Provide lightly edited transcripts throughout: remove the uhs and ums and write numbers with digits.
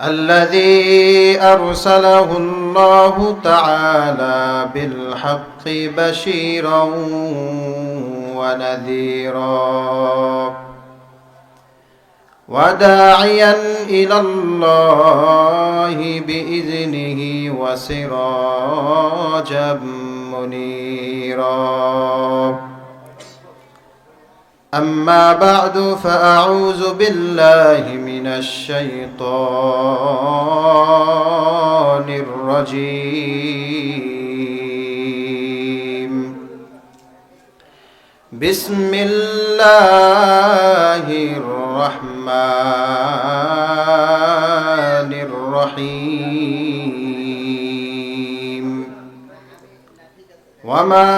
الذي أرسله الله تعالى بالحق بشيرا ونذيرا وداعيا إلى الله بإذنه وسراجا منيرا. أما بعد فأعوذ بالله من الشيطان الرجيم. بسم الله الرحمن الرحيم. وما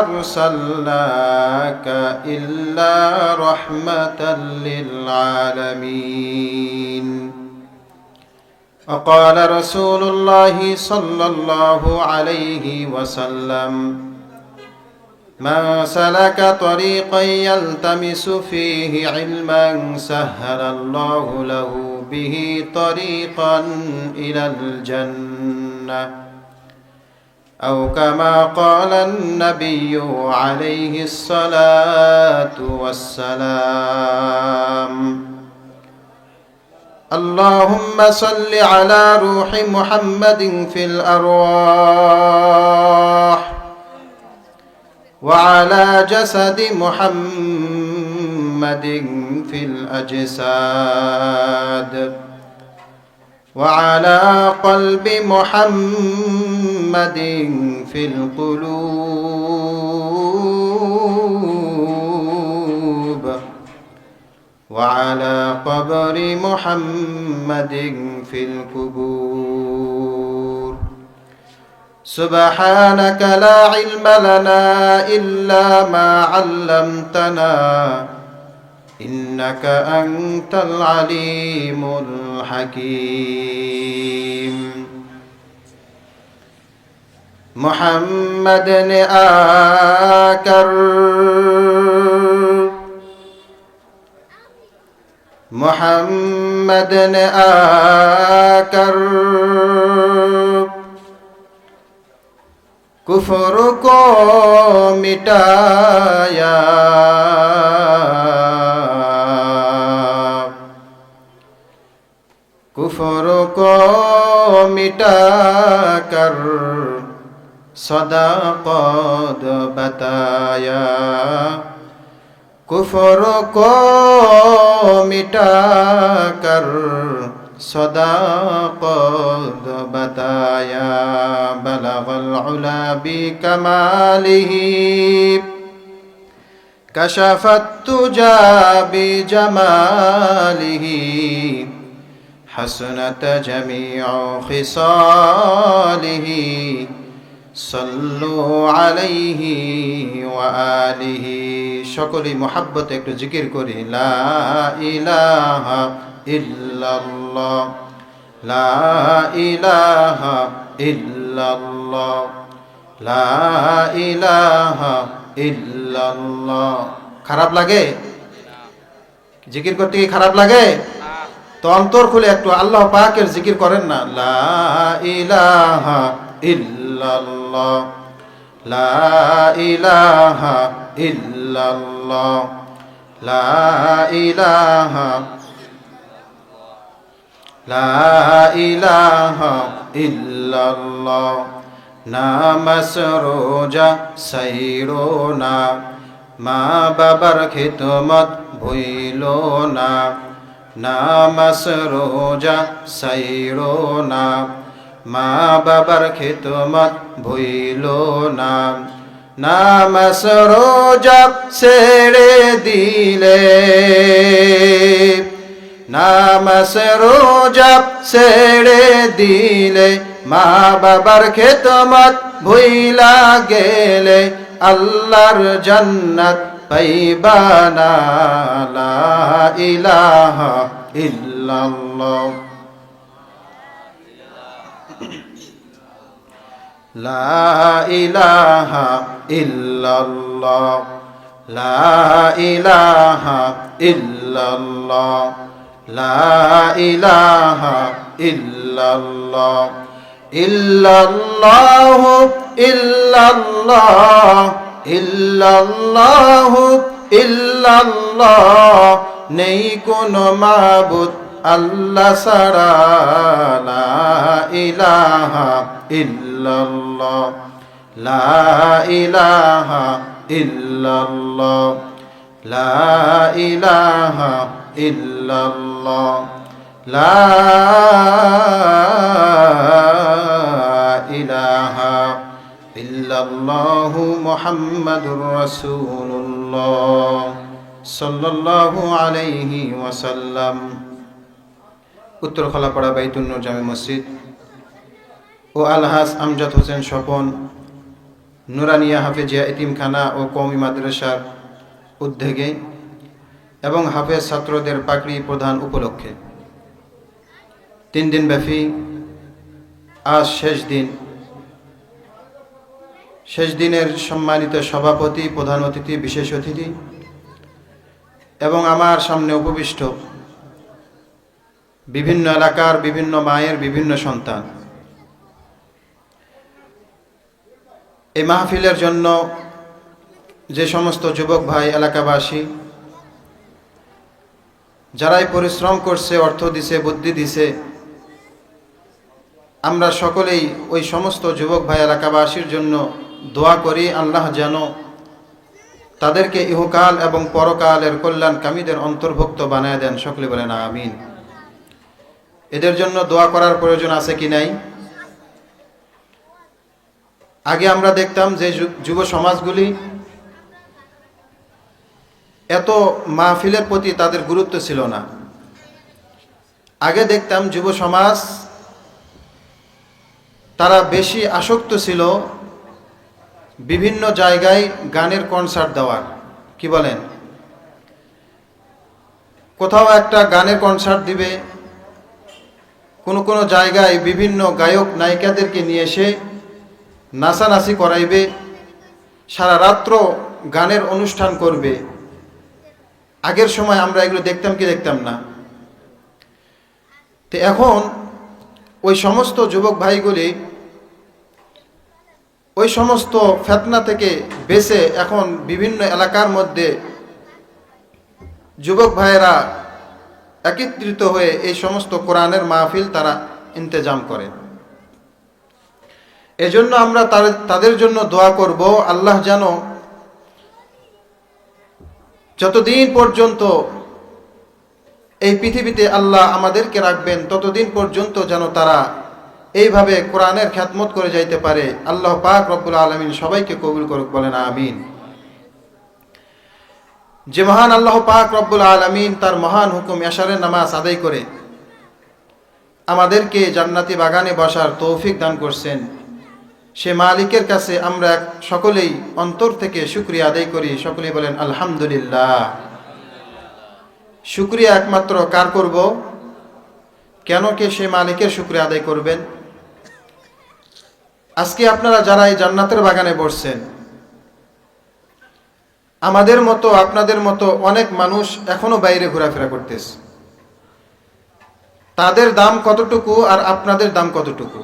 أرسلناك إلا رحمة للعالمين. وقال رسول الله صلى الله عليه وسلم: من سلك طريقا يلتمس فيه علما سهل الله له به طريقا إلى الجنة، أو كما قال النبي عليه الصلاة والسلام. اللهم صل على روح محمد في الأرواح، وعلى جسد محمد في الأجساد، وعلى قلب محمد في القلوب، وعلى قبر محمد في القبور. سبحانك لا علم لنا إلا ما علمتنا إنك أنت العليم الحكيم. محمد آكر محمد آكر कुफ्र को मिटाया, कुफ्र को मिटाकर सदाकत बताया, कुफ्र को मिटाकर सदाकत बताया। बलगल उला बिकमालिही कशफत तुजा बिजमालिही हसनत जमीउ खिसालिही सल्लु अलैहि व आलिहि। সকলেই মহব্বতে একটু জিকির করি, লা ইলাহা ইল্লাল্লাহ, লা ইলাহা ইল্লাল্লাহ, লা ইলাহা ইল্লাল্লাহ। খারাপ লাগে? জিকির করতে কি খারাপ লাগে? তো অন্তর খুলে একটু আল্লাহ পাকের জিকির করেন না। লা ইলাহা ইল্লাল্লাহ, লা ইলাহা ইল্লাল্লাহ, লা ইলাহা লা ইলাহা ইল্লাল্লাহ। নামাজ রোজা সাইরো না, মা বাবার খিদমত ভুইলো না। নামাজ রোজা সাইরো না, মা বাবার খিদমত ভুইলো না। নামাজ রোজা ছেড়ে দিলে, নামাজ রোজা ছেড়ে দিলে, মা বাবার খিদমত ভুইলা গেলে আল্লাহর জান্নাত পাইবা না। লা ইলাহা ইল্লাল্লাহ, লা ইলাহা ইল্লাল্লাহ, লা ইলাহা ইল্লাল্লাহ, লা ইলাহা ইল্লাল্লাহ ইল্লাল্লাহ ইল্লাল্লাহ ইল্লাল্লাহ ইল্লাল্লাহ নেই কোনো মাবুদ আল্লাহ ছাড়া লা ইলাহা ইল্লাল্লাহ লা ইলাহা ইল্লাল্লাহ লা ইলাহা ইল্লাল্লাহ লা ইলাহা ইল্লাল্লাহু মুহাম্মাদুর রাসূলুল্লাহ সাল্লাল্লাহু আলাইহি ওয়াসাল্লাম। উত্তর খোলাপাড়া বাইতুন নূর জামে মসজিদ ও আলহাজ আমজাদ হোসেন স্বপন নুরানিয়া হাফেজিয়া এতিমখানা ও কওমি মাদ্রাসার উদ্যোগে এবং হাফেজ ছাত্রদের পাকড়ি প্রদান উপলক্ষে 3 দিনব্যাপী আজ শেষ দিনের সম্মানিত সভাপতি, প্রধান অতিথি, বিশেষ অতিথি এবং আমার সামনে উপবিষ্ট বিভিন্ন এলাকার বিভিন্ন মায়ের বিভিন্ন সন্তান, এই মাহফিলের জন্য যে সমস্ত যুবক ভাই, এলাকাবাসী যারাই পরিশ্রম করছে, অর্থ দিছে, বুদ্ধি দিছে, আমরা সকলেই ওই সমস্ত যুবক ভাই এলাকাবাসীর জন্য দোয়া করি আল্লাহ যেন তাদেরকে ইহকাল এবং পরকালের কল্যাণকামীদের অন্তর্ভুক্ত বানায় দেন। সকলে বলেন আমিন। এদের জন্য দোয়া করার প্রয়োজন আছে কি নাই? আগে আমরা দেখতাম যে যুব সমাজগুলি এত মাহফিলের প্রতি তাদের গুরুত্ব ছিল না। আগে দেখতাম যুব সমাজ তারা বেশি আসক্ত ছিল বিভিন্ন জায়গায় গানের কনসার্ট দেওয়ার। কি বলেন? কোথাও একটা গানের কনসার্ট দিবে, কোনো জায়গায় বিভিন্ন গায়ক নায়িকাদেরকে নিয়ে এসে নাচানাচি করাইবে, সারা রাত্র গানের অনুষ্ঠান করবে। আগের সময় আমরা এগুলো দেখতাম কি দেখতাম না? তো এখন ওই সমস্ত যুবক ভাইগুলি ওই সমস্ত ফিতনা থেকে বেঁচে এখন বিভিন্ন এলাকার মধ্যে যুবক ভাইয়েরা একত্রিত হয়ে এই সমস্ত কোরআনের মাহফিল তারা ইন্তেজাম করে। এজন্য আমরা তাদের জন্য দোয়া করব, আল্লাহ যেন যতদিন পর্যন্ত এই পৃথিবীতে আল্লাহ আমাদেরকে রাখবেন ততদিন পর্যন্ত যেন তারা এইভাবে কোরআনের খিদমত করে যাইতে পারে। আল্লাহ পাক রব্বুল আলামিন সবাইকে কবুল করুক, বলেন আমিন। যে মহান আল্লাহ পাক রব্বুল আলামিন তার মহান হুকুম এশারের নামাজ আদায় করে আমাদেরকে জান্নাতি বাগানে বসার তৌফিক দান করছেন, সে মালিকের কাছে আমরা সকলেই অন্তর থেকে শুকরিয়া আদায় করি। সকলেই বলেন আলহামদুলিল্লাহ। শুকরিয়া একমাত্র কার করব? কেন কে সে মালিকের শুকরিয়া আদায় করবেন? আজকে আপনারা যারা এই জান্নাতের বাগানে বসছেন, আমাদের মতো আপনাদের মতো অনেক মানুষ এখনো বাইরে ঘোরাফেরা করতেছে। তাদের দাম কতটুকু আর আপনাদের দাম কতটুকু?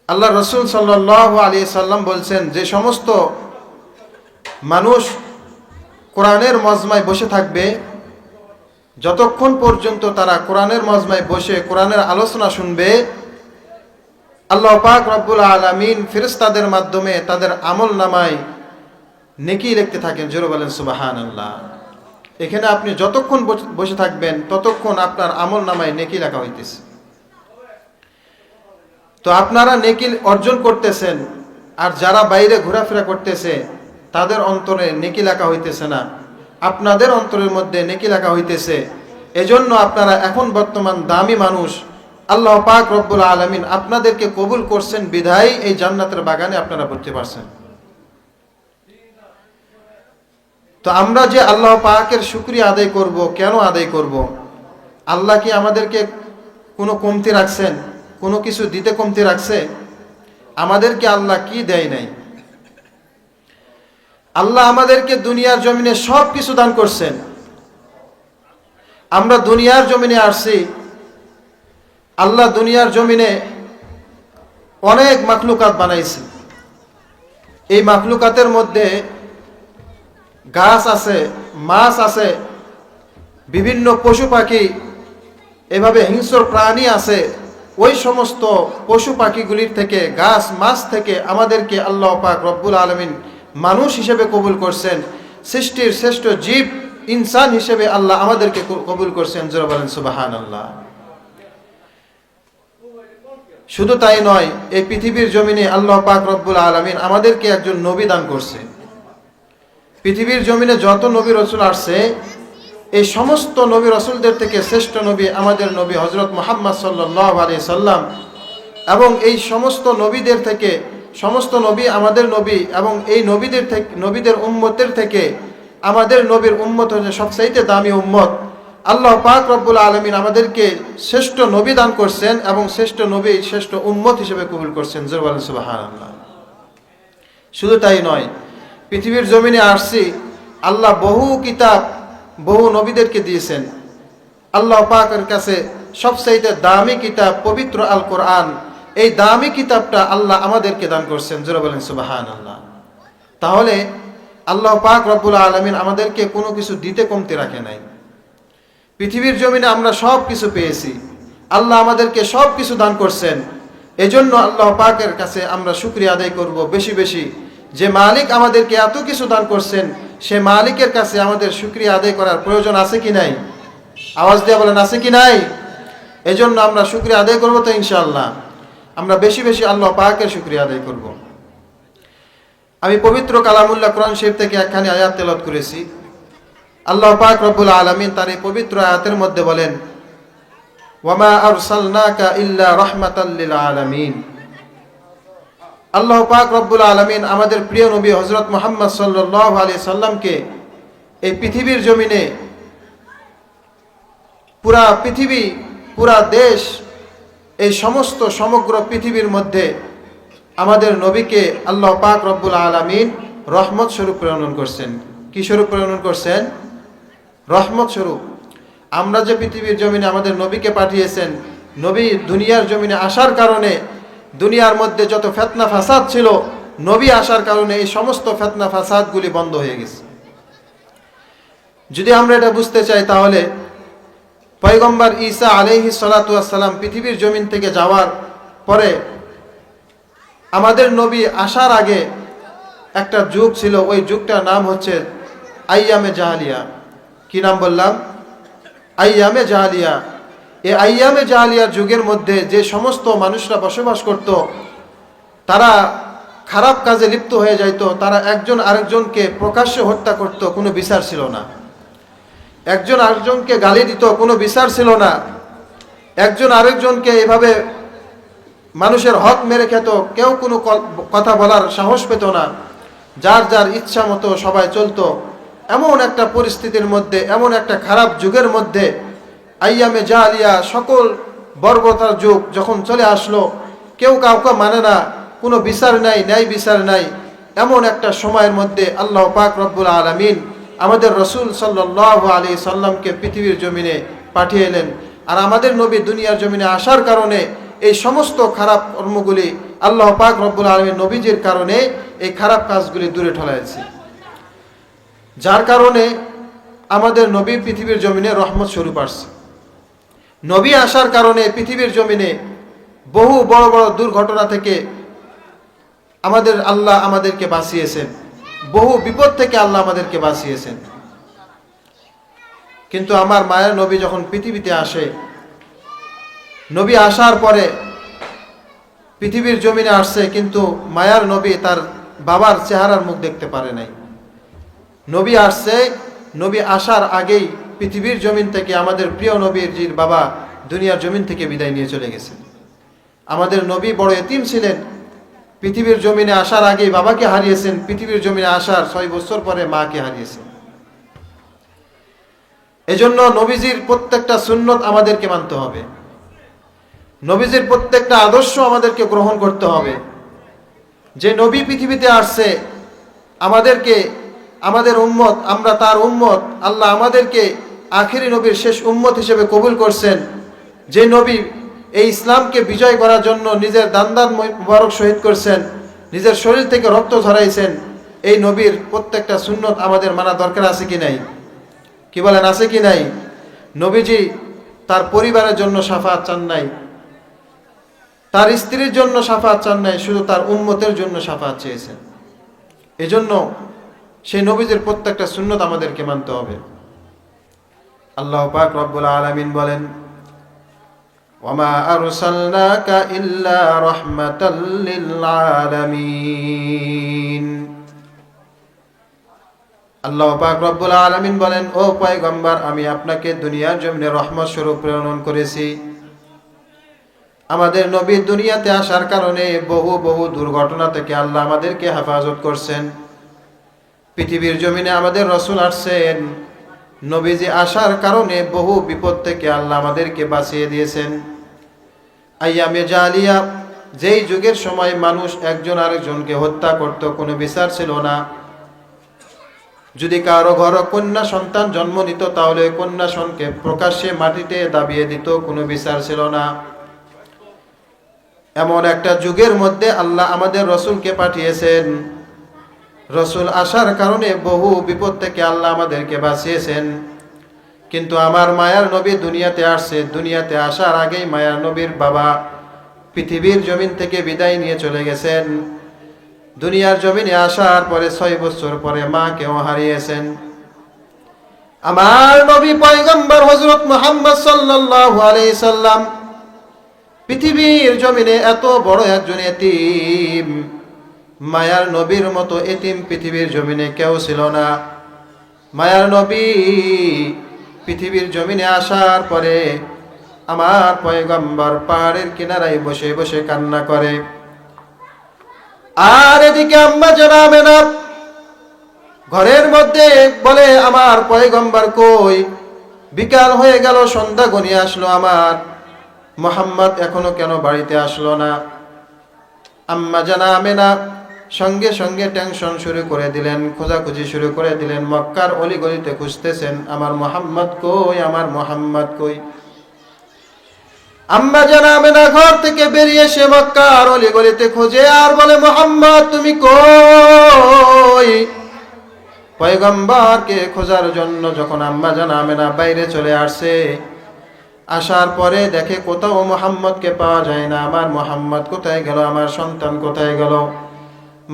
আল্লাহ রসুল সাল্লাল্লাহু আলাইহি সাল্লাম বলছেন, যে সমস্ত মানুষ কোরআনের মজমায় বসে থাকবে, যতক্ষণ পর্যন্ত তারা কোরআনের মজমায় বসে কোরআনের আলোচনা শুনবে, আল্লাহ পাক রব্বুল আলামিন ফেরেশতাদের মাধ্যমে তাদের আমল নামায় নেকি লিখতে থাকেন। জোরে বলেন সুবহানাল্লাহ। এখানে আপনি যতক্ষণ বসে থাকবেন ততক্ষণ আপনার আমল নামায় নেকি লেখা হইতেছে। তো আপনারা নেকি অর্জন করতেছেন, আর যারা বাইরে ঘোরাফেরা করতেছে তাদের অন্তরে নেকি লেখা হইতেছে না, আপনাদের অন্তরের মধ্যে নেকি লেখা হইতেছে। এজন্য আপনারা এখন বর্তমান দামি মানুষ, আল্লাহ পাক রব্বুল আলামিন আপনাদেরকে কবুল করছেন বিধায় এই জান্নাতের বাগানে আপনারা পড়তে পারছেন। তো আমরা যে আল্লাহ পাকের শুকরিয়া আদায় করব, কেন আদায় করব? আল্লাহ কি আমাদেরকে কোনো কমতি রাখছেন? কোনো কিছু দিতে কমতি রাখছে? আমাদেরকে আল্লাহ কি দেয় নাই? আল্লাহ আমাদেরকে দুনিয়ার জমিনে সব কিছু দান করছেন। আমরা দুনিয়ার জমিনে আসছি। আল্লাহ দুনিয়ার জমিনে অনেক মাখলুকাত বানাইছে। এই মাখলুকাতের মধ্যে গাছ আছে, মাছ আছে, বিভিন্ন পশু পাখি, এভাবে হিংস্র প্রাণী আছে। ওই সমস্ত পশু পাখিগুলির থেকে, গাছ মাছ থেকে আমাদেরকে আল্লাহ পাক রব্বুল আলামিন মানুষ হিসেবে কবুল করছেন। সৃষ্টির শ্রেষ্ঠ জীব ইনসান হিসেবে আল্লাহ আমাদেরকে কবুল করছেন। জোরে বলেন সুবহানাল্লাহ। শুধু তাই নয়, এই পৃথিবীর জমিনে আল্লাহ পাক রব্বুল আলামিন আমাদেরকে একজন নবী দান করছে। পৃথিবীর জমিনে যত নবী রসুল আসছে, এই সমস্ত নবী রসুলদের থেকে শ্রেষ্ঠ নবী আমাদের নবী হযরত মুহাম্মদ সাল্লাল্লাহু আলাইহি সাল্লাম। এবং এই সমস্ত নবীদের থেকে, সমস্ত নবী আমাদের নবী, এবং এই নবীদের থেকে, নবীদের উম্মতের থেকে আমাদের নবীর উম্মত হচ্ছে সবচাইতে দামি উম্মত। আল্লাহ পাক রব্বুল আলামিন আমাদেরকে শ্রেষ্ঠ নবী দান করছেন এবং শ্রেষ্ঠ নবী, শ্রেষ্ঠ উম্মত হিসেবে কবুল করছেন। জোরে বলেন সুবহানাল্লাহ। শুধু তাই নয়, পৃথিবীর জমিনে আসছি, আল্লাহ বহু কিতাব বহু নবীদেরকে দিয়েছেন। আল্লাহ পাকের কাছে সবচাইতে দামি কিতাব পবিত্র আল কোরআন, এই দামি কিতাবটা আল্লাহ আমাদেরকে দান করছেন। জোরে বলেন সুবহানাল্লাহ। তাহলে আল্লাহ পাক রব্বুল আলামিন আমাদেরকে কোনো কিছু দিতে কমতে রাখে নাই। পৃথিবীর জমিনে আমরা সব কিছু পেয়েছি, আল্লাহ আমাদেরকে সব কিছু দান করছেন। এজন্য আল্লাহ পাকের কাছে আমরা শুকরিয়া আদায় করব বেশি বেশি। যে মালিক আমাদেরকে এত কিছু দান করছেন, সে মালিকের কাছে আমাদের শুকরিয়া আদায় করার প্রয়োজন আছে কি নাই? আওয়াজ দিয়ে বলেন, আছে কি নাই? এজন্য আমরা শুকরিয়া আদায় করব তো ইনশাআল্লাহ। আমরা বেশি বেশি আল্লাহ পাকের শুকরিয়া আদায় করব। আমি পবিত্র কালামুল্লাহ কোরআন শরীফ থেকে একখানি আয়াত তেলাওয়াত করেছি। আল্লাহ পাক রব্বুল আলামিন তার এই পবিত্র আয়াতের মধ্যে বলেন, ওয়ামা আরসালনাকা ইল্লা রাহমাতাল লিল আলামিন। আল্লাহ পাক রব্বুল আলামিন আমাদের প্রিয় নবী হযরত মুহাম্মদ সাল্লাল্লাহু আলাইহি সাল্লামকে এই পৃথিবীর জমিনে, পুরা পৃথিবী, পুরা দেশ, এই সমস্ত সমগ্র পৃথিবীর মধ্যে আমাদের নবীকে আল্লাহ পাক রব্বুল আলামিন রহমত স্বরূপ প্রেরণ করছেন। কি স্বরূপ প্রেরণ করছেন? রহমত স্বরূপ। আমরা যে পৃথিবীর জমিনে আমাদের নবীকে পাঠিয়েছেন, নবী দুনিয়ার জমিনে আসার কারণে দুনিয়ার মধ্যে যত ফিতনা ফাসাদ ছিল, নবী আসার কারণে এই সমস্ত ফিতনা ফাসাদগুলি বন্ধ হয়ে গেছে। যদি আমরা এটা বুঝতে চাই, তাহলে পয়গম্বর ঈসা আলাইহিস সালাতু ওয়াস সালাম পৃথিবীর জমিন থেকে যাওয়ার পরে আমাদের নবী আসার আগে একটা যুগ ছিল, ওই যুগটার নাম হচ্ছে আইয়ামে জাহালিয়া। কি নাম বললাম? আইয়ামে জাহালিয়া। এই আইয়ামে জাহালিয়ার যুগের মধ্যে যে সমস্ত মানুষরা বসবাস করত, তারা খারাপ কাজে লিপ্ত হয়ে যাইত। তারা একজন আরেকজনকে প্রকাশ্যে হত্যা করত, কোনো বিচার ছিল না। একজন আরেকজনকে গালি দিত, কোনো বিচার ছিল না। একজন আরেকজনকে এভাবে মানুষের হক মেরে খেত, কেউ কোনো কথা বলার সাহস পেত না। যার যার ইচ্ছা মতো সবাই চলতো। এমন একটা পরিস্থিতির মধ্যে, এমন একটা খারাপ যুগের মধ্যে, আইয়ামে জাহালিয়া, সকল বর্বরতার যুগ যখন চলে আসলো, কেউ কাউকে মানে না, কোনো বিচার নাই, ন্যায় বিচার নাই। এমন একটা সময়ের মধ্যে আল্লাহ পাক রব্বুল আলামিন আমাদের রসুল সাল্লাল্লাহু আলাইহি সাল্লামকে পৃথিবীর জমিনে পাঠিয়ে এলেন। আর আমাদের নবী দুনিয়ার জমিনে আসার কারণে এই সমস্ত খারাপ কর্মগুলি আল্লাহ পাক রব্বুল আলামিন নবীজির কারণে এই খারাপ কাজগুলি দূরে ঠেলাইছে। যার কারণে আমাদের নবী পৃথিবীর জমিনে রহমত স্বরূপ আসছে। নবী আসার কারণে পৃথিবীর জমিনে বহু বড় বড় দুর্ঘটনা থেকে আমাদের আল্লাহ আমাদেরকে বাঁচিয়েছেন, বহু বিপদ থেকে আল্লাহ আমাদেরকে বাঁচিয়েছেন। কিন্তু আমার মায়ের নবী যখন পৃথিবীতে আসে, নবী আসার পরে পৃথিবীর জমিনে আসছে, কিন্তু মায়ার নবী তার বাবার চেহারার মুখ দেখতে পারে নাই। নবী আসছে, নবী আসার আগেই পৃথিবীর জমিন থেকে আমাদের প্রিয় নবীর জির বাবা দুনিয়ার জমিন থেকে বিদায় নিয়ে চলে গেছেন। আমাদের নবী বড় এতিম ছিলেন। পৃথিবীর জমিনে আসার আগেই বাবাকে হারিয়েছেন, পৃথিবীর জমিনে আসার 6 বছর পরে মাকে হারিয়েছেন। এজন্য নবীজির প্রত্যেকটা সুন্নত আমাদেরকে মানতে হবে, নবীজির প্রত্যেকটা আদর্শ আমাদেরকে গ্রহণ করতে হবে। যে নবী পৃথিবীতে আসছে, আমাদেরকে, আমাদের উম্মত, আমরা তার উম্মত, আল্লাহ আমাদেরকে আখেরি নবীর শেষ উম্মত হিসেবে কবুল করছেন, যে নবী এই ইসলামকে বিজয় করার জন্য নিজের দান্দান মুবারক শহীদ করছেন, নিজের শরীর থেকে রক্ত ঝরাইছেন, এই নবীর প্রত্যেকটা সুন্নত আমাদের মানা দরকার আছে কি নাই? কি বলেন, আছে কি নাই? নবীজি তার পরিবারের জন্য শাফাত চান নাই, তার স্ত্রীর জন্য শাফাত চান নাই, শুধু তার উম্মতের জন্য শাফাত চেয়েছেন। এজন্য সেই নবীজির প্রত্যেকটা সুন্নত আমাদেরকে মানতে হবে। আল্লাহ পাক রব্বুল আলামিন বলেন, ওয়ামা আরসালনাকা ইল্লা রাহমাতাল লিল আলামিন। আল্লাহ পাক রব্বুল আলামিন বলেন, ও পয়গম্বর, আমি আপনাকে দুনিয়ার জমিনে রহমত স্বরূপ প্রেরণ করেছি। আমাদের নবী দুনিয়াতে আসার কারণে বহু বহু দুর্ঘটনা থেকে আল্লাহ আমাদেরকে হেফাজত করছেন। পৃথিবীর জমিনে আমাদের রাসূল আসছেন, নবীজি আসার কারণে বহু বিপদ থেকে আল্লাহ আমাদেরকে বাঁচিয়ে দিয়েছেন। আইয়ামে জালিয়া, যেই যুগের সময় মানুষ একজন আরেকজনকে হত্যা করত, কোনো বিচার ছিল না। যদি কারো ঘর কন্যা সন্তান জন্ম নিত, তাহলে কন্যা সন্তানকে প্রকাশ্যে মাটিতে দাবিয়ে দিত, কোনো বিচার ছিল না। এমন একটা যুগের মধ্যে আল্লাহ আমাদের রসুলকে পাঠিয়েছেন। রসুল আসার কারণে বহু বিপদ থেকে আল্লাহ আমাদেরকে বাঁচিয়েছেন। কিন্তু আমার মায়ার নবী দুনিয়াতে আসছে, দুনিয়াতে আসার আগেই মায়ার নবীর বাবা পৃথিবীর জমিন থেকে বিদায় নিয়ে চলে গেছেন। দুনিয়ার জমিনে আসার পরে 6 বছর পরে মাকেও হারিয়েছেন। আমার নবী পয়গম্বর হযরত মুহাম্মদ সাল্লাল্লাহু আলাইহি সাল্লাম পৃথিবীর জমিনে এত বড় একজন এতিম, মায়ার নবীর মতো এতিম পৃথিবীর জমিনে কেউ ছিল না। মায়ার নবী পৃথিবীর জমিনে আসার পরে আমার পয়গম্বর পাহাড়ের কিনারায় বসে বসে কান্না করে। আর এদিকে আম্মা জান আমেনা ঘরের মধ্যে বলে, আমার পয়গম্বর কই? বিকাল হয়ে গেল, সন্ধ্যা ঘনিয়ে আসলো, আমার মুহাম্মদ এখনো কেন বাড়িতে আসলো না? আম্মা জান আমেনা সঙ্গে সঙ্গে টেনশন শুরু করে দিলেন, খোঁজাখুঁজি শুরু করে দিলেন। মক্কার অলিগলিতে খুঁজতেছেন, আমার মুহাম্মদ কই, আমার মুহাম্মদ কই? আম্মা জান আমেনা ঘর থেকে বেরিয়ে এসে মক্কার অলিগলিতে খোঁজে আর বলে, মুহাম্মদ তুমি কই? পয়গম্বরকে খোঁজার জন্য যখন আম্মা জান আমেনা বাইরে চলে আসছে, আসার পরে দেখে কোথাও মুহাম্মদকে পাওয়া যায় না। আমার মুহাম্মদ কোথায় গেল? আমার সন্তান কোথায় গেল?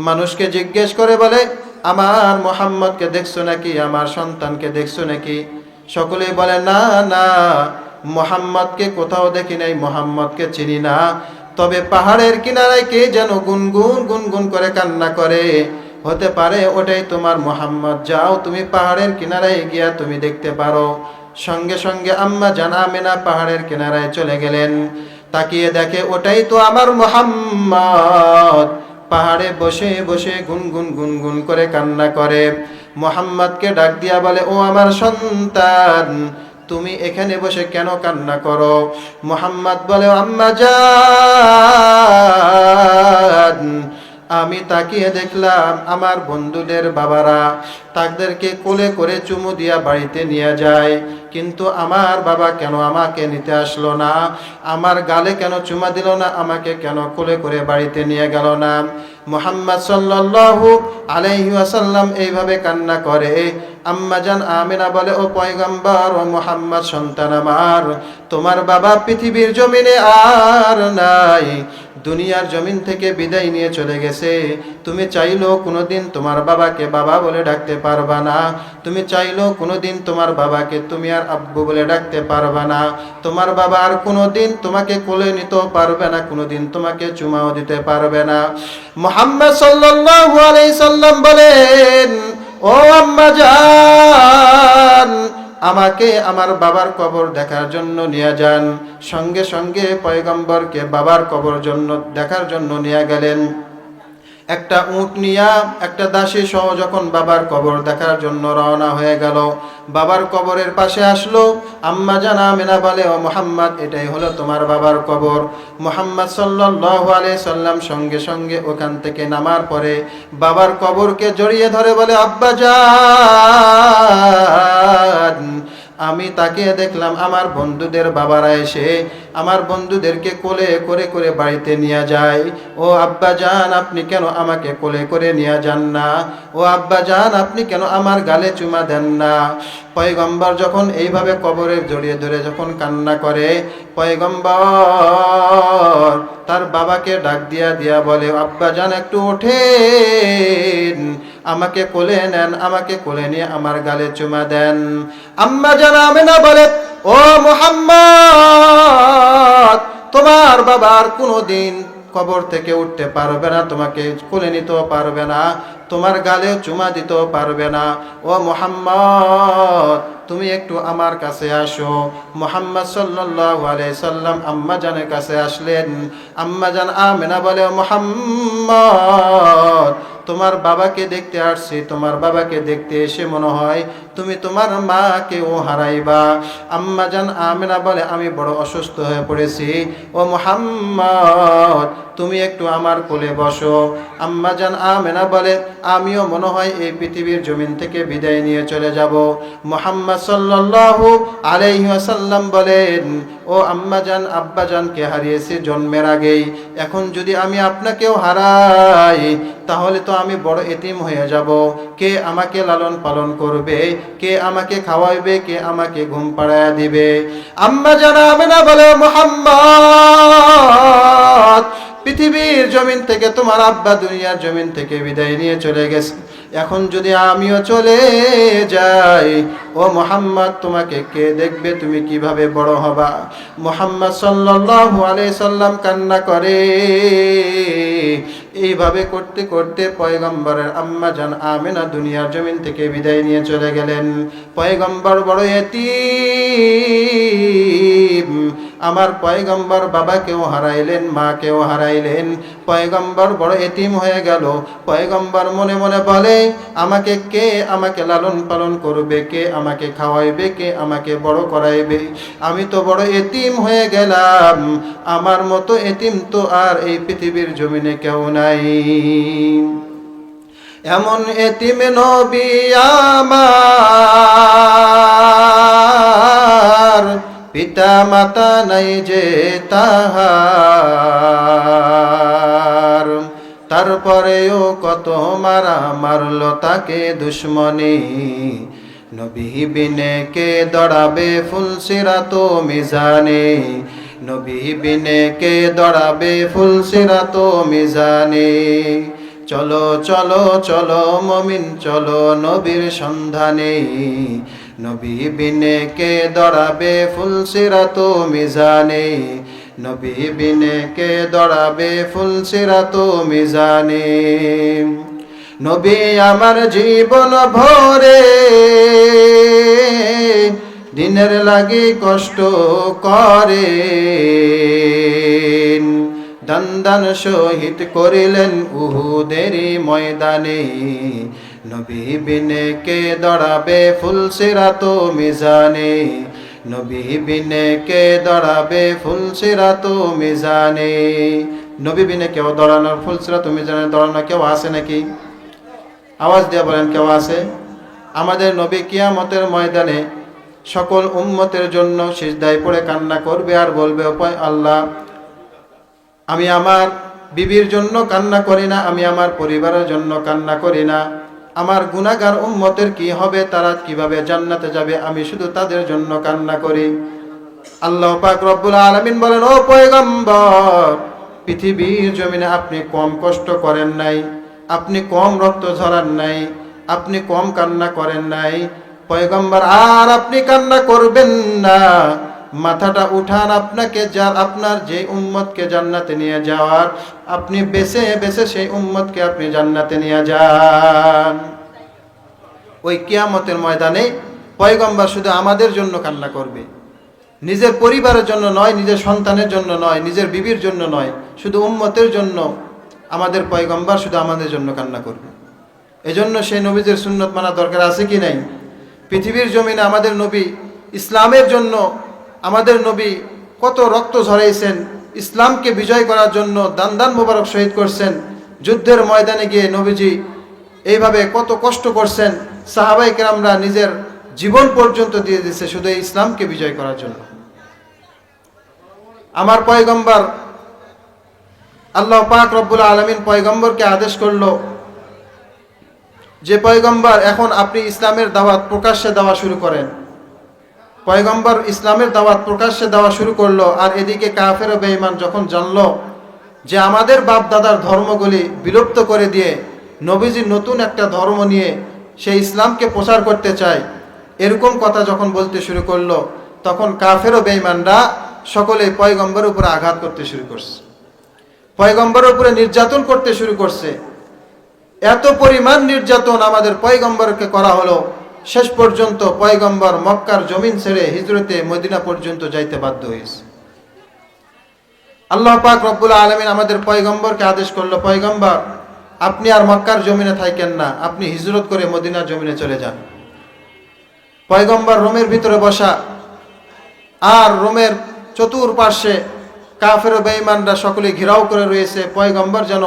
মানুষকে জিজ্ঞেস করে বলে, আমার মুহাম্মদকে দেখছো নাকি? আমার সন্তানকে দেখছো নাকি? সকলে বলে, না না, মুহাম্মদকে কোথাও দেখি নাই, মুহাম্মদকে চিনি না। তবে পাহাড়ের কিনারায় কে যেন গুনগুন গুনগুন করে কান্না করে, হতে পারে ওটাই তোমার মুহাম্মদ। যাও তুমি পাহাড়ের কিনারায় গিয়া তুমি দেখতে পারো। সঙ্গে সঙ্গে আম্মা জান আমেনা পাহাড়ের কিনারায় চলে গেলেন। তাকিয়ে দেখে ওটাই তো আমার মুহাম্মদ। পাহাড়ে বসে বসে গুনগুন গুনগুন করে কান্না করে। মুহাম্মদকে ডাক দিয়া বলে, ও আমার সন্তান, তুমি এখানে বসে কেন কান্না করো? মুহাম্মদ বলে, আম্মা জান, আমি তাকিয়ে দেখলাম আমার বন্ধুদের বাবারা তাদেরকে কোলে করে চুমু দিয়া বাড়িতে নিয়ে যায়, কিন্তু আমার বাবা কেন আমাকে নিতে আসলো না? আমার গালে কেন চুমা দিল না? আমাকে কেন কোলে করে বাড়িতে নিয়ে গেল না? মুহাম্মদ সাল্লাল্লাহু আলাইহি ওয়াসাল্লাম এইভাবে কান্না করে। আম্মা জান আমেনা বলে, ও পয়গম্বর, ও মুহাম্মদ সন্তান আমার, তোমার বাবা পৃথিবীর জমিনে আর নাই, দুনিয়ার জমিন থেকে বিদায় নিয়ে চলে গেছে। তুমি চাইলেও কোনোদিন তোমার বাবাকে বাবা বলে ডাকতে পারবা না। তুমি চাইলেও কোনোদিন তোমার বাবাকে তুমি আর আব্বু বলে ডাকতে পারবা না। তোমার বাবা আর কোনোদিন তোমাকে কোলে নিতেও পারবে না, কোনোদিন তোমাকে চুমাও দিতে পারবে না। মুহাম্মদ সাল্লাল্লাহু আলাইহি সাল্লাম বলেন, ও আম্মা জান, আমাকে আমার বাবার কবর দেখার জন্য নিয়ে যান। সঙ্গে সঙ্গে পয়গম্বরকে বাবার কবর জন্য দেখার জন্য নিয়ে গেলেন। একটা উট নিয়া একটা দাসী সহ যখন বাবার কবর দেখার জন্য রওনা হয়ে গেল, বাবার কবরের পাশে আসলো। আম্মা জান আমেনা বলে, ও মুহাম্মদ, এটাই হলো তোমার বাবার কবর। মুহাম্মদ সাল্লাল্লাহু আলাইহি সাল্লাম সঙ্গে সঙ্গে ওখান থেকে নামার পরে বাবার কবরকে জড়িয়ে ধরে বলে, আব্বা জান, আমি তাকিয়ে দেখলাম আমার বন্ধুদের বাবারা এসে আমার বন্ধুদেরকে কোলে করে করে বাড়িতে নিয়ে যায়। ও আব্বা জান, আপনি কেন আমাকে কোলে করে নিয়ে যান না? ও আব্বা জান, আপনি কেন আমার গালে চুমা দেন না? পয়গম্বর যখন এইভাবে কবরে জড়িয়ে ধরে যখন কান্না করে, পয়গম্বর তার বাবাকে ডাক দিয়া দিয়া বলে, আব্বা জান একটু ওঠেন, আমাকে কোলে নেন, আমাকে কোলে নিয়ে আমার গালে চুমা দেন। আম্মা জান আমেনা বলে, ও মুহাম্মদ, তোমার বাবা আর কোনোদিন কবর থেকে উঠতে পারবে না, তোমাকে কোলে নিতেও পারবে না, তোমার গালেও চুমা দিতেও পারবে না। ও মুহাম্মদ, তুমি একটু আমার কাছে আসো। মুহাম্মদ সাল্লাল্লাহু আলাইহি সাল্লাম আম্মা জানের কাছে আসলেন। আম্মা জান আমেনা বলে, মুহাম্মদ, তোমার বাবাকে দেখতে আসছি, তোমার বাবাকে দেখতে এসে মনে হয় তুমি তোমার মাকেও হারাইবা। আম্মা জান আমেনা বলে, আমি বড় অসুস্থ হয়ে পড়েছি, ও মুহাম্মদ তুমি একটু আমার কোলে বসো। আম্মা জান আমেনা বলে, আমিও মনে হয় এই পৃথিবীর জমিন থেকে বিদায় নিয়ে চলে যাব। মুহাম্মদ সাল্লাল্লাহু আলাইহি ওয়াসাল্লাম বলেন, ও আম্মা জান আব্বা জানকে হারিয়েছি জন্মের আগেই, এখন যদি আমি আপনাকেও হারাই তাহলে তো আমি বড় এতিম হয়ে যাব। কে আমাকে লালন পালন করবে? কে আমাকে খাওয়াইবে? কে আমাকে ঘুম পাড়ায়া দিবে? আম্মা জান আমেনা বলে, মুহাম্মদ পৃথিবীর জমিন থেকে তোমার আব্বা দুনিয়ার জমিন থেকে বিদায় নিয়ে চলে গেছে, এখন যদি আমিও চলে যাই, ও মুহাম্মদ তোমাকে কে দেখবে? তুমি কিভাবে বড় হবা? মুহাম্মদ সাল্লাল্লাহু আলাইহি সাল্লাম কান্না করে। এইভাবে করতে করতে পয়গম্বরের আম্মা জান আমেনা দুনিয়ার জমিন থেকে বিদায় নিয়ে চলে গেলেন। পয়গম্বর বড় এতিম। আমার পয়গম্বর বাবাকেও হারাইলেন, মাকেও হারাইলেন, পয়গম্বর বড় এতিম হয়ে গেল। পয়গম্বর মনে মনে বলে, আমাকে কে আমাকে লালন পালন করবে? কে আমাকে খাওয়াইবে? কে আমাকে বড় করাইবে? আমি তো বড় এতিম হয়ে গেলাম, আমার মতো এতিম তো আর এই পৃথিবীর জমিনে কেউ নাই। এমন এতিম নবী আমার, পিতা মাতা নাই যে তাহার, তারপরেও কত মারা মারলো তাকে দুশ্মনী। নবী বিনে কে দড়াবে ফুলসিরাত মিজানে, নবী বিনে কে দড়াবে ফুলসিরাত মিজানে। চলো চলো চলো মুমিন চলো নবীর সন্ধানে, নবী বিনে কে দড়াবে ফুলসিরাত মিজানে, নবী বিনে কে দড়াবে ফুলসিরাত মিজানে। নবী আমার জীবন ভরে দিনের লাগি কষ্ট করে, দান দান শহীদ করিলেন উহুদের ময়দানে। নবী বিনে কে দড়াবে ফুলসিরাত মিজানে, নবী বিনে কে দড়াবে ফুলসিরাত মিজানে। নবী বিনে কেউ দড়ানোর ফুলসিরাত মিজানে দড়ানো কেউ আছে নাকি? আওয়াজ দিয়ে বলেন, কেউ আছে? আমাদের নবী কিয়ামতের ময়দানে সকল উম্মতের জন্য সিজদায় পড়ে কান্না করবে আর বলবে, আল্লাহ, আমি আমার বিবির জন্য কান্না করি না, আমি আমার পরিবারের জন্য কান্না করি না, আমার গুনাহগার উম্মতের কি হবে, তারা কিভাবে জান্নাতে যাবে, আমি শুধু তাদের জন্য কান্না করি। আল্লাহ পাক রব্বুল আলামিন বলেন, ও পয়গম্বর, পৃথিবীর জমিনে আপনি কম কষ্ট করেন নাই, আপনি কম রক্ত ঝরান নাই, আপনি কম কান্না করেন নাই। পয়গম্বর, আর আপনি কান্না করবেন না, মাথাটা উঠান, আপনাকে আপনার যে উম্মতকে জান্নাতে নিয়ে যাওয়ার, আপনি বেছে বেছে সেই উম্মতকে আপনি জান্নাতে নিয়ে যান। ওই কিয়ামতের ময়দানে পয়গম্বর শুধু আমাদের জন্য কান্না করবে, নিজের পরিবারের জন্য নয়, নিজের সন্তানের জন্য নয়, নিজের বিবির জন্য নয়, শুধু উম্মতের জন্য আমাদের পয়গম্বর শুধু আমাদের জন্য কান্না করবে। এজন্য সেই নবীদের সুন্নত মানা দরকার আছে কি নাই? পৃথিবীর জমিনে আমাদের নবী ইসলামের জন্য, আমাদের নবী কত রক্ত ঝরাইছেন, ইসলামকে বিজয় করার জন্য দান দান মোবারক শহীদ করছেন। যুদ্ধের ময়দানে গিয়ে নবীজি এইভাবে কত কষ্ট করছেন, সাহাবায়ে কেরামরা নিজের জীবন পর্যন্ত দিয়ে দিয়েছে শুধু এই ইসলামকে বিজয় করার জন্য। আমার পয়গম্বর আল্লাহ পাক রব্বুল আলামিন পয়গম্বরকে আদেশ করলো যে পয়গম্বর এখন আপনি ইসলামের দাওয়াত প্রকাশ্যে দেওয়া শুরু করেন। পয়গম্বর ইসলামের দাওয়াত প্রকাশ্যে দেওয়া শুরু করলো, আর এদিকে কাফের ও বেঈমান যখন জানলো যে আমাদের বাপ দাদার ধর্মগুলি বিলুপ্ত করে দিয়ে নবীজি নতুন একটা ধর্ম নিয়ে সেই ইসলামকে প্রচার করতে চায়, এরকম কথা যখন বলতে শুরু করলো, তখন কাফের ও বেঈমানরা সকলে পয়গম্বরের উপরে আঘাত করতে শুরু করছে, পয়গম্বরের উপরে নির্যাতন করতে শুরু করছে। এত পরিমাণ নির্যাতন আমাদের পয়গম্বরকে করা হলো, শেষ পর্যন্ত পয়গম্বর মক্কার জমিন ছেড়ে হিজরতে মদিনা পর্যন্ত যাইতে বাধ্য হয়েছে। আল্লাহ পাক রব্বুল আলামিন আমাদের পয়গম্বরকে আদেশ করলো, পয়গম্বর আপনি আর মক্কার জমিনে থাকেন না, আপনি হিজরত করে মদিনার জমিনে চলে যান। পয়গম্বর রোমের ভিতরে বসা, আর রোমের চতুর্পার্শ্বে কাফের ও বেঈমানরা সকলে ঘেরাও করে রয়েছে। পয়গম্বর যেন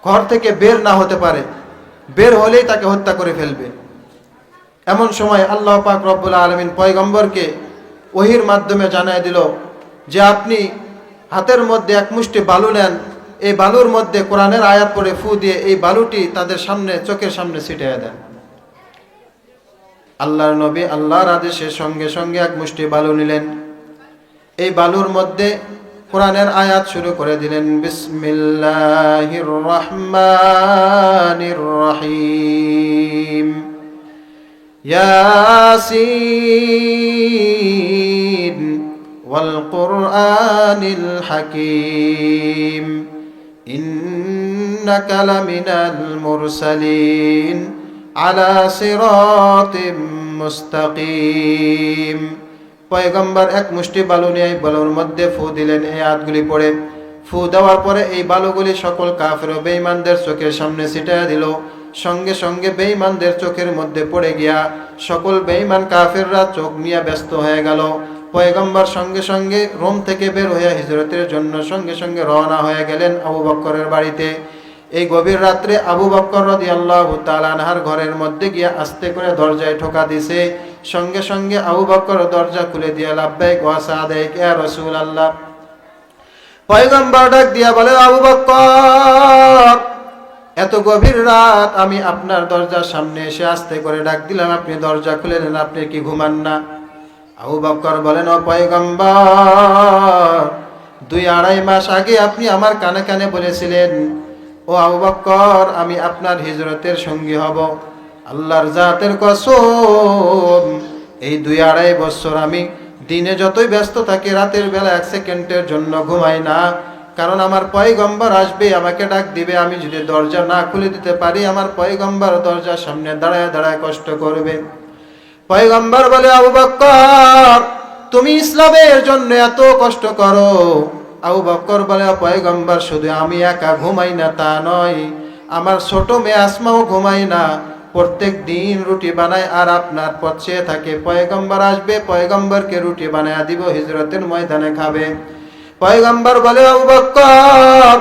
ঘর থেকে বের না হতে পারে, বের হলেই তাকে হত্যা করে ফেলবে। এমন সময় আল্লাহ পাক রব্বুল আলামিন পয়গম্বরকে ওহীর মাধ্যমে জানায় দিল যে আপনি হাতের মধ্যে এক মুষ্টি বালু নেন, এই বালুর মধ্যে কোরআনের আয়াত পড়ে ফু দিয়ে এই বালুটি তাদের সামনে, চোখের সামনে ছিটিয়ে দেন। আল্লাহর নবী আল্লাহর আদেশে সঙ্গে সঙ্গে এক মুষ্টি বালু নিলেন, এই বালুর মধ্যে কোরআনের আয়াত শুরু করে দিলেন, বিসমিল্লাহির রহমানির রহিম, ইয়াসিন ওয়াল কুরআনিল হাকীম, ইন্নাকা লামিনাল মুরসালিন আলা সিরাতিম মুস্তাকিম। পয়গম্বর এক মুষ্টি বালু নিয়ে এই বালুর মধ্যে ফু দিলেন। এই আয়াতগুলি পড়ে ফু দেওয়ার পরে এই বালুগুলি সকল কাফের ও বেঈমানদের চোখের সামনে ছিটিয়ে দিল। সঙ্গে সঙ্গে বেঈমানদের চোখের মধ্যে পড়ে গিয়া সকল বেঈমান কাফেররা চোখ নিয়ে ব্যস্ত হয়ে গেল। পয়গম্বর সঙ্গে সঙ্গে রোম থেকে বের হয়ে হিজরতের জন্য সঙ্গে সঙ্গে রওনা হয়ে গেলেন আবু বকরের বাড়িতে। এই গভীর রাত্রে আবু বকর রাদিয়াল্লাহু তাআলা আনহার ঘরের মধ্যে গিয়া আস্তে করে দরজায় ঠোকা দিছে। সঙ্গে সঙ্গে আবু বকর দরজা খুলে দিয়ে লাব্বাইক ওয়া সাদাইক ইয়া রাসূলুল্লাহ। পয়গম্বর ডাক দিয়া বলে, আবু বকর এত গভীর রাত আমি আপনার দরজার সামনে এসে আস্তে করে ডাক দিলাম, আপনি দরজা খুলে নেন, আপনি কি ঘুমান না? আবু বকর বলেন, ও পয়গম্বর 2-2.5 মাস আগে আপনি আমার কানে কানে বলেছিলেন, ও আবু বকর আমি আপনার হিজরতের সঙ্গী হব। আল্লাহর জাতের কসম এই 2-2.5 বছর আমি দিনে যতই ব্যস্ত থাকি রাতের বেলা 1 সেকেন্ডের জন্য ঘুমাই না, কারণ আমার পয়গম্বর আসবে, আমাকে ডাক দিবে। আমি যদি দরজা না খুলে দিতে পারি আমার পয়গম্বর দরজার সামনে দাঁড়ায় দাঁড়ায় কষ্ট করবে। পয়গম্বর বলে, আবু বকর তুমি ইসলামের জন্য এত কষ্ট করো। আবু বকর বলে, পয়গম্বর শুধু আমি একা ঘুমাই না তা নয়, আমার ছোট মেয়ে আসমাও ঘুমাই না, প্রত্যেক দিন রুটি বানায় আর আপনার পথ চেয়ে থাকে। পয়গম্বর আসবে, পয়গম্বরকে রুটি বানায় দিব, হিজরতের ময়দানে খাবে। পয়গম্বর বলে, আবু বকর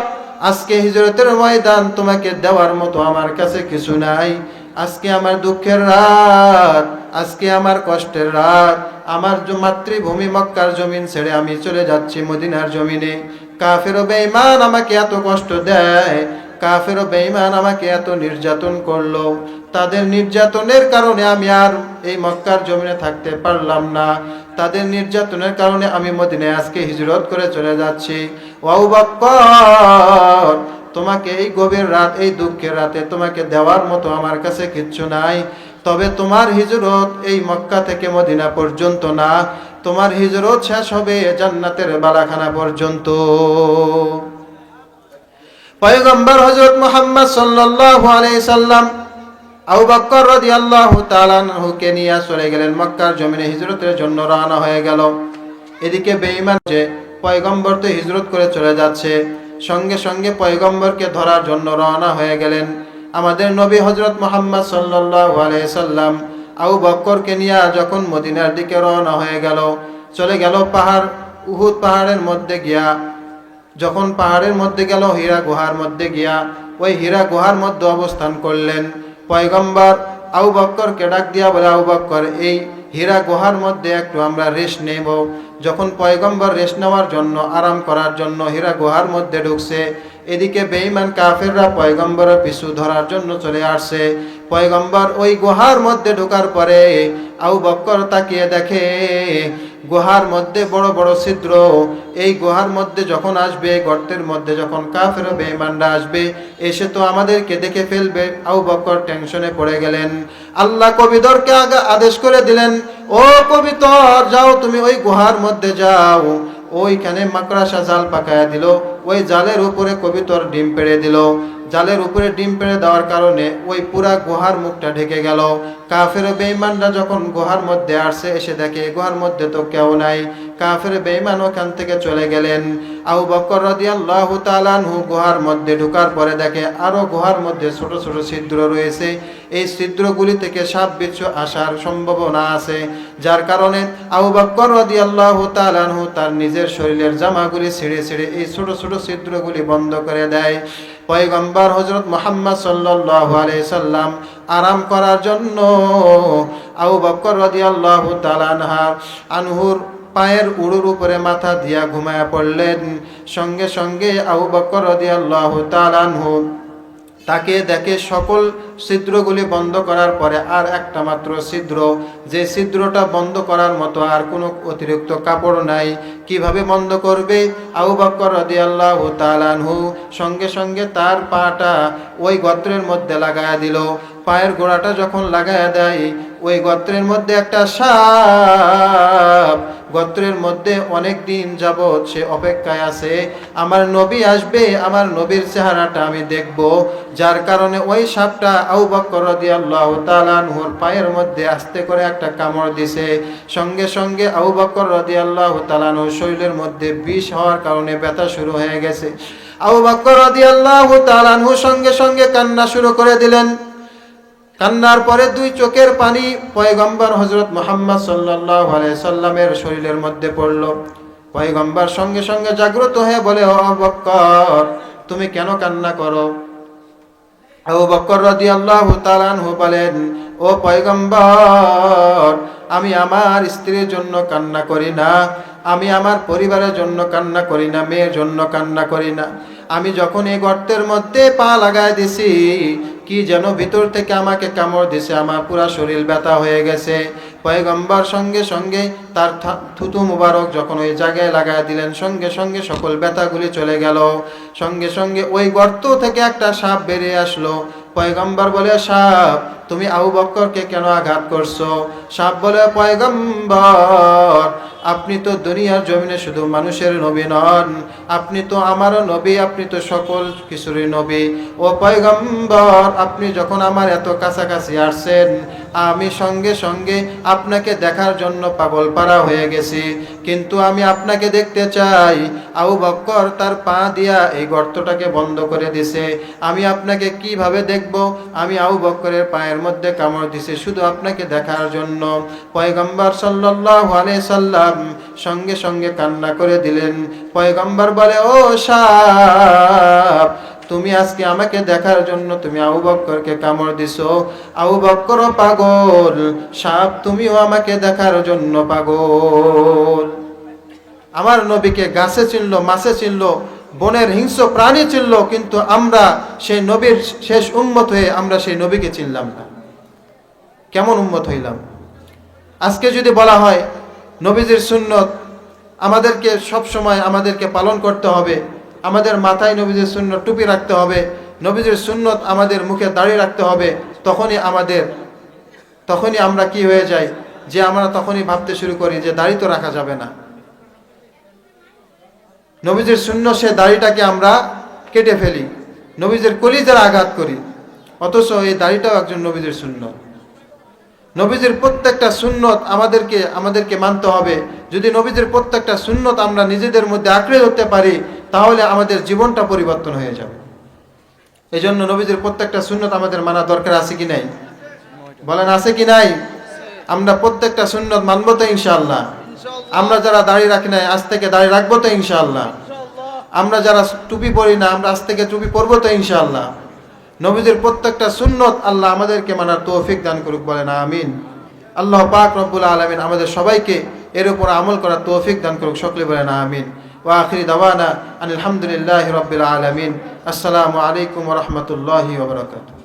আজকে হিজরতের ময়দান তোমাকে দেওয়ার মতো আমার কাছে কিছু নাই। আজকে আমার দুঃখের রাত, আজকে আমার কষ্টের রাত। আমার মাতৃভূমি মক্কার জমিন ছেড়ে আমি চলে যাচ্ছি মদিনার জমিনে। কাফের ও বেঈমান আমাকে এত কষ্ট দেয়, কাফের ও বেঈমান আমাকে এত নির্যাতন করলো, তাদের নির্যাতনের কারণে আমি আর এই মক্কার জমিনে থাকতে পারলাম না। তাদের নির্যাতনের কারণে আমি মদিনায় আজকে হিজরত করে চলে যাচ্ছি। ও আবু বকর তোমাকে এই গভীর রাত, এই দুঃখের রাতে তোমাকে দেওয়ার মতো আমার কাছে কিচ্ছু নাই। তবে তোমার হিজরত এই মক্কা থেকে মদিনা পর্যন্ত না, তোমার হিজরত শেষ হবে জান্নাতের বালাখানা পর্যন্ত। পয়গম্বর হযরত মুহাম্মদ সাল্লাল্লাহু আলাইহি সাল্লাম আবু বকর রাদিয়াল্লাহু তাআলা আনহুকে নিয়ে চলে গেলেন মক্কার জমিনে, হিজরতের জন্য রওনা হয়ে গেল। এদিকে বেঈমান যে পয়গম্বর তো হিজরত করে চলে যাচ্ছে, সঙ্গে সঙ্গে পয়গম্বরকে ধরার জন্য রওনা হয়ে গেলেন আমাদের নবী হযরত মুহাম্মদ সাল্লাল্লাহু আলাইহি সাল্লাম। আবু বকরকে নিয়ে যখন মদিনার দিকে রওনা হয়ে গেল, চলে গেল পাহাড়, উহুদ পাহাড়ের মধ্যে গিয়া, যখন পাহাড়ের মধ্যে গেল হীরা গুহার মধ্যে গিয়া ওই হীরা গুহার মধ্যে অবস্থান করলেন। পয়গম্বর আবু বকরকে ডাক দিয়া বলে, আবু বকর, এই হীরা গুহার মধ্যে একটু আমরা রেস্ট নেব। যখন পয়গম্বর রেস্ট নেওয়ার জন্য, আরাম করার জন্য হীরা গুহার মধ্যে ঢুকছে, এদিকে বেঈমান কাফেররা পয়গম্বরের পিছু ধরার জন্য চলে আসছে। পয়গম্বর ওই গুহার মধ্যে ঢোকার পরে আবু বকর তাকিয়ে দেখে গুহার মধ্যে বড় বড় ছিদ্র। এই গুহার মধ্যে যখন আসবে, গর্তের মধ্যে যখন কাফের বেঈমানরা আসবে, এসে তো আমাদেরকে দেখে ফেলবে। আবু বকর টেনশনে পড়ে গেলেন। আল্লাহ কবিতরকে আদেশ করে দিলেন, ও কবিতর, যাও তুমি ওই গুহার মধ্যে যাও। ওইখানে মাকড়াসা জাল পাকায়া দিল। ওই জালের উপরে কবিতর ডিম পেড়ে দিল। জালের উপরে ডিম পেড়ে দেওয়ার কারণে ওই পুরা গুহার মুখটা ঢেকে গেল। কাফের বেঈমানরা যখন গুহার মধ্যে আসছে, এসে দেখে গুহার মধ্যে তো কেউ নাই। কাফের বেঈমান ওখান থেকে চলে গেলেন। আবু বকর রাদিয়াল্লাহু তাআলা আনহু গুহার মধ্যে ঢোকার পরে দেখে আরো গুহার মধ্যে ছোট ছোট ছিদ্র রয়েছে। এই ছিদ্রগুলি থেকে সাপ বিচ্ছু আসার সম্ভাবনা আছে, যার কারণে আবু বকর রাদিয়াল্লাহু তাআলা আনহু তার নিজের শরীরের জামাগুলি ছিঁড়ে ছিঁড়ে এই ছোট ছোট ছিদ্রগুলি বন্ধ করে দেয়। পয়গম্বর হযরত মুহাম্মদ সাল্লাল্লাহু আলাইহি সাল্লাম আরাম করার জন্য আবু বকর রাদিয়াল্লাহু তাআলা আনহুর পায়ের উড়ুর উপরে মাথা দিয়া ঘুমায়া পড়লেন। সঙ্গে সঙ্গে আবু বকর রাদিয়াল্লাহু তাআলা আনহু তাকে দেখে সকল ছিদ্রগুলি বন্ধ করার পরে আর একটা মাত্র ছিদ্র, যে ছিদ্রটা বন্ধ করার মতো আর কোনো অতিরিক্ত কাপড় নাই। কিভাবে বন্ধ করবে? আবু বকর রাদিয়াল্লাহু তাআলা আনহু সঙ্গে সঙ্গে তার পাটা ওই গর্তের মধ্যে লাগায়া দিল। পায়ের গোড়াটা যখন লাগায়া দেয়, ওই গর্তের মধ্যে একটা সাপ, গর্তের মধ্যে অনেক দিন যাবৎ সে অপেক্ষায় আছে, আমার নবী আসবে, আমার নবীর চেহারাটা আমি দেখব। যার কারণে ওই সাপটা আবু বকর রাদিয়াল্লাহু তাআলা আনহুর পায়ের মধ্যে আস্তে করে একটা কামড় দিছে। সঙ্গে সঙ্গে আবু বকর রাদিয়াল্লাহু তাআলা আনহুর শরীরের মধ্যে বিষ হওয়ার কারণে ব্যথা শুরু হয়ে গেছে। আবু বকর রাদিয়াল্লাহু তাআলা আনহু সঙ্গে সঙ্গে কান্না শুরু করে দিলেন। কান্নার পরে দুই চোখের পানি পয়গম্বর হযরত মুহাম্মদ সাল্লাল্লাহু আলাইহি সাল্লামের শরীরের মধ্যে পড়ল। পয়গম্বর সঙ্গে সঙ্গে জাগ্রত হয়ে বলে, ও আবু বকর, তুমি কেন কান্না করো? আবু বকর রাদিয়াল্লাহু তাআলা আনহু বলেন, ও পয়গম্বর, আমি আমার স্ত্রীর জন্য কান্না করি না, আমি আমার পরিবারের জন্য কান্না করি না, মেয়ের জন্য কান্না করি না। আমি যখন এই গর্তের মধ্যে পা লাগায় দিছি, কি যেন ভিতর থেকে আমাকে কামড় দিছে, আমার পুরা শরীর ব্যথা হয়ে গেছে। পয়গম্বর সঙ্গে সঙ্গে তার থুতু মুবারক যখন ওই জায়গায় লাগায় দিলেন, সঙ্গে সঙ্গে সকল ব্যথাগুলি চলে গেল। সঙ্গে সঙ্গে ওই গর্ত থেকে একটা সাপ বেরিয়ে আসলো। পয়গম্বর বলে, সাপ, তুমি আবু বকরকে কেন আঘাত করছো? সাপ বলে, পয়গম্বর, আপনি তো দুনিয়ার জমিনে শুধু মানুষের নবী নন, আপনি তো আমারও নবী, আপনি তো সকল কিছুরই নবী। ও পয়গম্বর, আপনি যখন আমার এত কাছাকাছি আসছেন, আমি সঙ্গে সঙ্গে আপনাকে দেখার জন্য পাগল পারা হয়ে গেছি, কিন্তু আমি আপনাকে দেখতে চাই। আবু বকর তার পা দিয়া এই গর্তটাকে বন্ধ করে দিছে। আমি আপনাকে কিভাবে দেখব? আমি আবু বকরের পায়ের মধ্যে কামড় দিছি শুধু আপনাকে দেখার জন্য। পয়গম্বর সাল্লাল্লাহু আলাইহি সাল্লাম সঙ্গে সঙ্গে কান্না করে দিলেন। পয়গম্বর বলে, ও সাপ, তুমি আজকে আমাকে দেখার জন্য তুমি আবু বকরকে কামড় দিছো। আবু বকরও পাগল, সাপ তুমিও আমাকে দেখার জন্য পাগল। আমার নবীকে গাছে চিনলো, মাছে চিনলো, বনের হিংস্র প্রাণী চিনলো, কিন্তু আমরা সেই নবীর শেষ উম্মত হয়ে আমরা সেই নবীকে চিনলাম না। কেমন উম্মত হইলাম? আজকে যদি বলা হয় নবীজির সুন্নত আমাদেরকে সব সময় আমাদেরকে পালন করতে হবে, আমাদের মাথায় নবীজির সুন্নত টুপি রাখতে হবে, নবীজির সুন্নত আমাদের মুখে দাড়ি রাখতে হবে, তখনই আমরা কি হয়ে যাই যে আমরা তখনই ভাবতে শুরু করি যে দাড়ি তো রাখা যাবে না। নবীজির সুন্নত সে দাড়িটাকে আমরা কেটে ফেলি, নবীজির কলিজার আঘাত করি, অথচ এই দাড়িটাও একজন নবীজির সুন্নত। নবীজির প্রত্যেকটা সুন্নত আমাদেরকে মানতে হবে। যদি নবীজির প্রত্যেকটা সুন্নত আমরা নিজেদের মধ্যে আঁকড়ে ধরতে পারি, তাহলে আমাদের জীবনটা পরিবর্তন হয়ে যাবে। এই জন্য নবীজির প্রত্যেকটা সুন্নত আমাদের মানা দরকার আছে কি নাই? বলেন, আছে কি নাই? আমরা প্রত্যেকটা সুন্নত মানবো তো ইনশাআল্লাহ? আমরা যারা দাড়ি রাখি নাই আজ থেকে দাড়ি রাখবো তো ইনশাআল্লাহ? আমরা যারা টুপি পরি না আমরা আজ থেকে টুপি পরবো তো ইনশাআল্লাহ? নবীজির প্রত্যেকটা সুন্নত আল্লাহ আমাদেরকে মানার তৌফিক দান করুক, বলেন আমিন। আল্লাহ পাক রব্বুল আলামিন আমাদের সবাইকে এর উপর আমল করার তৌফিক দান করুক, সকলে বলেন আমিন। ওয়া আখিরি দাওয়ানা আলহামদুলিল্লাহি রাব্বিল আলামিন। আসসালামু আলাইকুম ওয়া রাহমাতুল্লাহি ওয়া বারাকাতুহু।